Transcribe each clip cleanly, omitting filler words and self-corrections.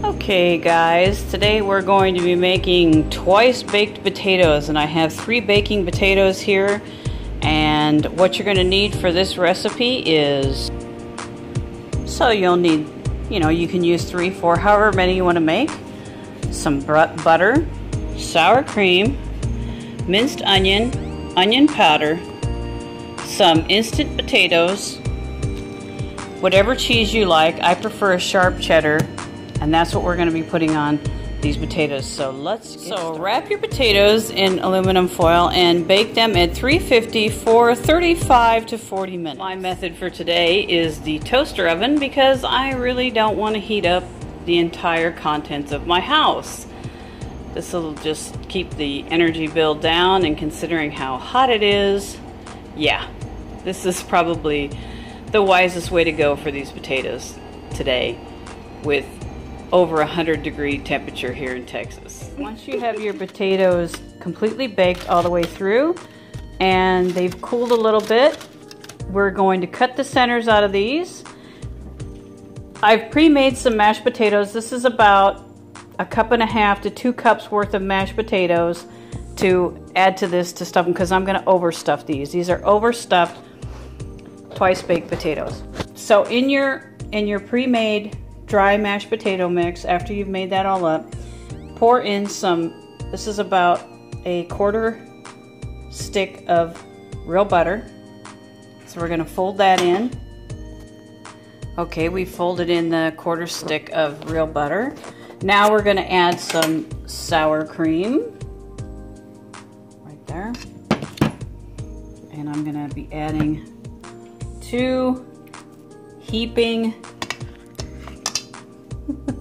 Okay guys, today we're going to be making twice baked potatoes, and I have 3 baking potatoes here. And what you're going to need for this recipe is, so you'll need, you can use 3, 4, however many you want to make. Some butter, sour cream, minced onion, onion powder, some instant potatoes, whatever cheese you like. I prefer a sharp cheddar, and that's what we're going to be putting on these potatoes. So wrap your potatoes in aluminum foil and bake them at 350 for 35 to 40 minutes. My method for today is the toaster oven because I really don't want to heat up the entire contents of my house. This will just keep the energy bill down, and considering how hot it is, yeah, this is probably the wisest way to go for these potatoes today with over 100-degree temperature here in Texas. Once you have your potatoes completely baked all the way through and they've cooled a little bit, we're going to cut the centers out of these. I've pre-made some mashed potatoes. This is about 1.5 cups to 2 cups worth of mashed potatoes to add to this to stuff them, because I'm going to overstuff these. These are overstuffed twice baked potatoes. So in your pre-made dry mashed potato mix, after you've made that all up, pour in some, this is about a 1/4 stick of real butter. So we're going to fold that in. Okay, we folded in the 1/4 stick of real butter. Now we're going to add some sour cream right there, and I'm going to be adding 2 heaping,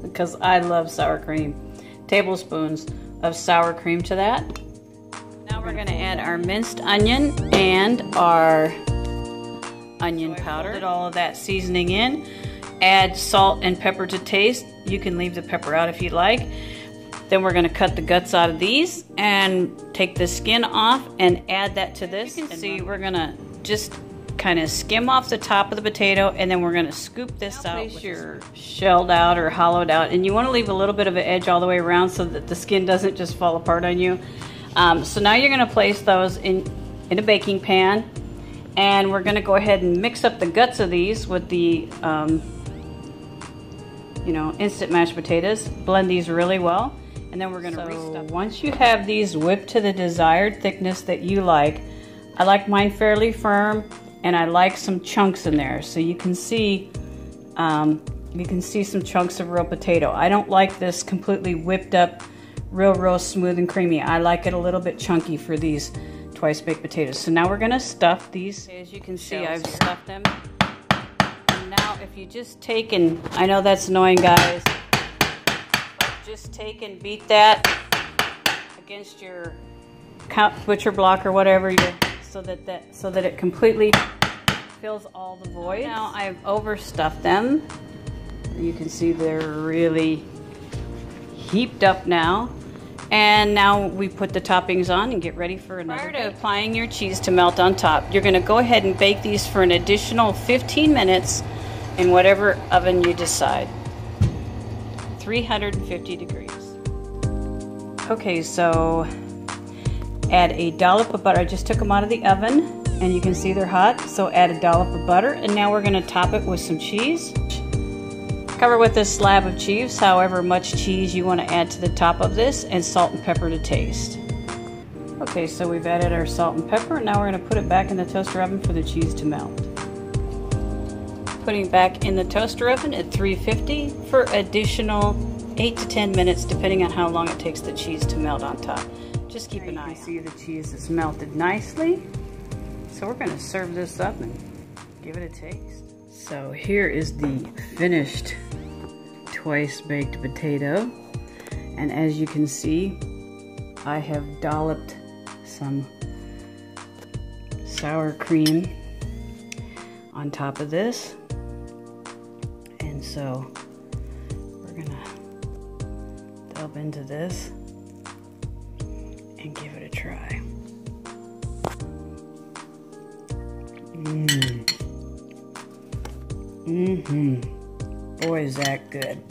because I love sour cream, tablespoons of sour cream to that. Now we're going to add our minced onion and our onion powder. Put all of that seasoning in. Add salt and pepper to taste. You can leave the pepper out if you like. Then we're going to cut the guts out of these and take the skin off and add that to this. You can see we're going to just kind of skim off the top of the potato, and then we're going to scoop this out. Place your shelled out or hollowed out, and you want to leave a little bit of an edge all the way around so that the skin doesn't just fall apart on you. So now you're going to place those in a baking pan, and we're going to go ahead and mix up the guts of these with the instant mashed potatoes. Blend these really well, and then we're going to restuff. Once you have these whipped to the desired thickness that you like, I like mine fairly firm, and I like some chunks in there. So you can see some chunks of real potato. I don't like this completely whipped up, real smooth and creamy. I like it a little bit chunky for these twice baked potatoes. So now we're going to stuff these. As you can see, I've stuffed them. And now if you just take and, I know that's annoying guys, but just take and beat that against your butcher block or whatever, so that it completely fills all the voids. Now I've overstuffed them. You can see they're really heaped up now. And now we put the toppings on and get ready for another. Prior to applying your cheese to melt on top, you're going to go ahead and bake these for an additional 15 minutes in whatever oven you decide. 350 degrees. Okay, so add a dollop of butter. I just took them out of the oven, and you can see they're hot. So add a dollop of butter, and now we're going to top it with some cheese. Cover with a slab of cheese, however much cheese you want to add to the top of this, and salt and pepper to taste. Okay, so we've added our salt and pepper, and now we're going to put it back in the toaster oven for the cheese to melt. Putting back in the toaster oven at 350 for additional 8 to 10 minutes, depending on how long it takes the cheese to melt on top. Just keep an eye. You can see the cheese is melted nicely. So we're going to serve this up and give it a taste. So here is the finished twice baked potato. And as you can see, I have dolloped some sour cream on top of this. And so we're going to delve into this and give it a try. Boy, is that good.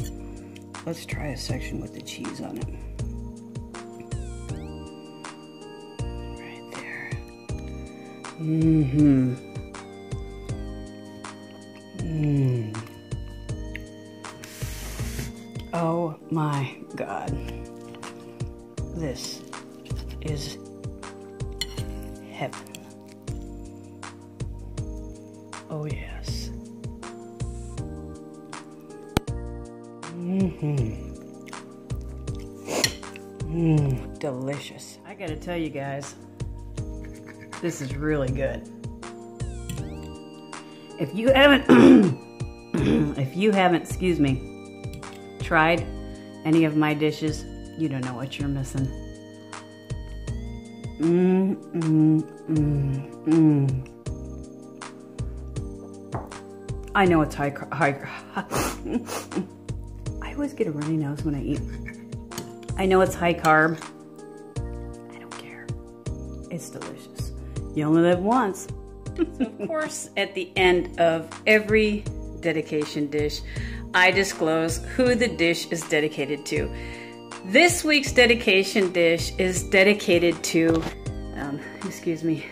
Let's try a section with the cheese on it. Right there. Mm-hmm. Mmm. Oh my God. This is heaven. Oh yes. Delicious. I gotta tell you guys, this is really good. If you haven't, excuse me, tried any of my dishes, you don't know what you're missing. I know it's high. I always get a runny nose when I eat. I know it's high carb. I don't care. It's delicious. You only live once. So of course, at the end of every dedication dish, I disclose who the dish is dedicated to. This week's dedication dish is dedicated to, excuse me,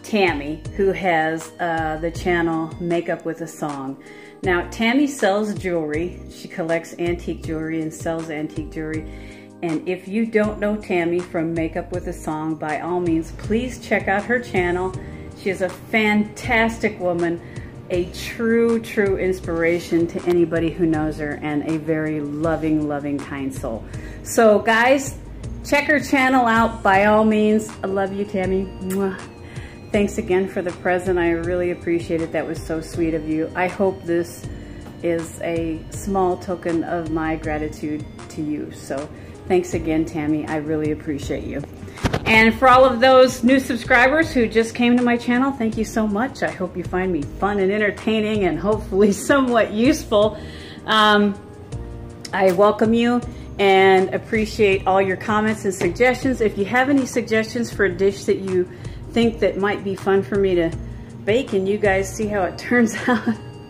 Tammy, who has the channel Makeup with a Song. Now, Tammy sells jewelry. She collects antique jewelry and sells antique jewelry. And if you don't know Tammy from Makeup with a Song, by all means, please check out her channel. She is a fantastic woman, a true inspiration to anybody who knows her, and a very loving, kind soul. So guys, check her channel out by all means. I love you, Tammy. Mwah. Thanks again for the present. I really appreciate it. That was so sweet of you. I hope this is a small token of my gratitude to you. So thanks again, Tammy. I really appreciate you. And for all of those new subscribers who just came to my channel, thank you so much. I hope you find me fun and entertaining and hopefully somewhat useful. I welcome you and appreciate all your comments and suggestions. If you have any suggestions for a dish that you think that might be fun for me to bake and you guys see how it turns out,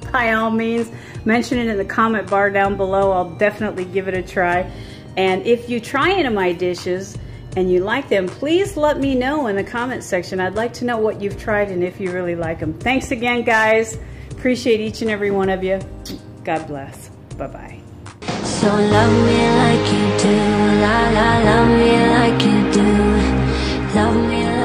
by all means, mention it in the comment bar down below. I'll definitely give it a try. And if you try any of my dishes and you like them, please let me know in the comment section. I'd like to know what you've tried and if you really like them. Thanks again, guys. Appreciate each and every one of you. God bless. Bye-bye. So love me like you do, la la, love me like you do, love me like